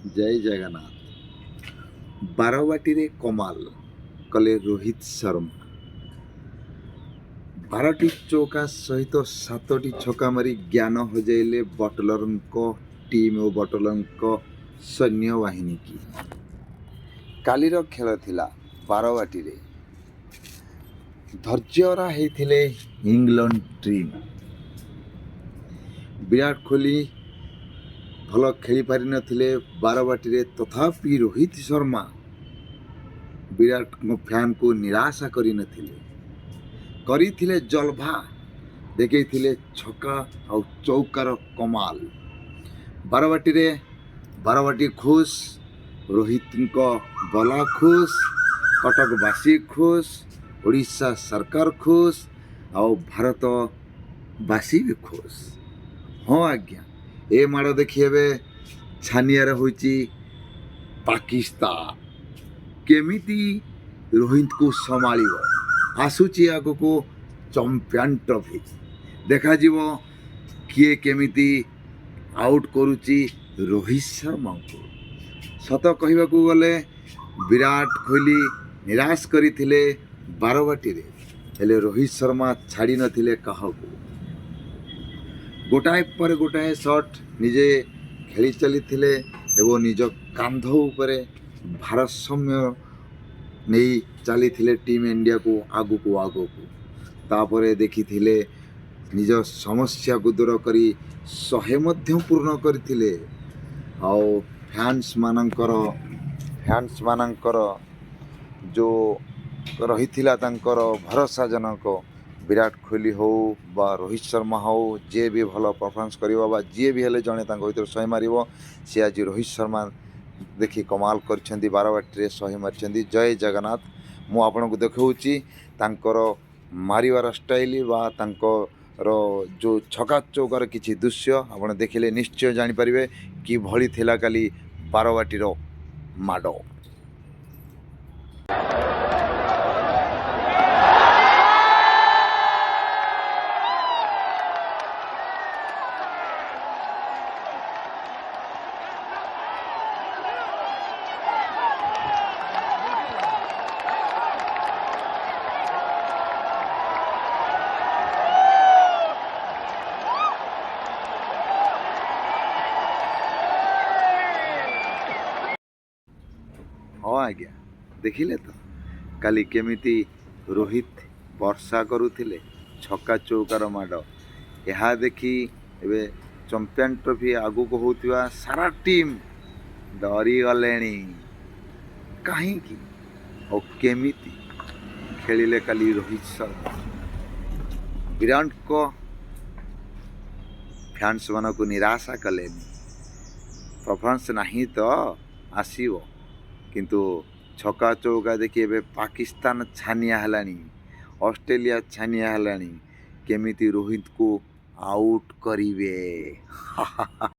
जय जगन्नाथ। बारवाटी रे कमाल कले रोहित शर्मा। 12ଟି चौका सहित 7ଟି छक्का मारी ज्ञान हजाइले बटलर टीम और बटलर सैन्य बाहिनी की। कालीर खेल थिला बारवाटी रे धैर्यरा होइथिले इंग्लैंड टीम। विराट कोहली भल खेली पारि नथिले बारवाटी रे, तथापि रोहित शर्मा विराट फैन को निराशा करि नथिले, करिथिले जलभा देखैथिले छक्का और चौकार कमाल। बारवाटी खुश, रोहित बला खुश, कटकवासी खुश, ओडिशा सरकार खुश और भारतवासी भी खुश। हाँ आज्ञा, ए माड़ देखिए छानियार होइची पाकिस्तान केमिति रोहित को संभालिब। आसुची आगको चैंपियन ट्रॉफी देखा जीवो किए केमिति आउट करुची रोहित शर्मा को। सत कहबाकू गले विराट कोहली निराश करथिले बारवाटी रे, हेले रोहित शर्मा छाड़ी नथिले काहाकू। गोटाए पर गोटाए शॉट निजे खेली चलीथिले एवं निज कांध उपरे भारसाम्य नहीं चली टीम इंडिया को आगू तापरे देखिथिले निज समस्या को दूर करी 100 मध्य पूर्ण करथिले। आउ फैंस मानकर जो रहिथिला तांकर भरोसाजनक विराट कोहली हो बा रोहित शर्मा हो, जे भी भल परफॉर्मेंस करिवो बा जे भी हेले जने तांको भीतर 100 मारिवो, से आज रोहित शर्मा देखी कमाल करछंती। बारवाटी रे 100 मारिछंती। जय जगन्नाथ। मु आपनको देखाऊची तांकर मारिवार स्टाइल बा तांकर जो छक्का चौकार किछि दृश्य आपण देखिले निश्चय जानि परिबे कि भली थिला काली बारवाटीर माडो। हाँ आज्ञा, देखिले तो काली केमिति रोहित वर्षा करुथिले छक्का चौकार माड। यह देखी एबे चैंपियन ट्रॉफी आगु को होतिबा सारा टीम डरी गलेनी कहीं और केमिति खेलिले काली रोहित शर्मा। विराट को फैंस मान को निराशा कलेनी, परफॉर्मेंस नहीं तो आसीबो, किंतु छक्का चौका देखिए पाकिस्तान छानिया हलानी, ऑस्ट्रेलिया छानिया हलानी, केमिति रोहित को आउट करिवे।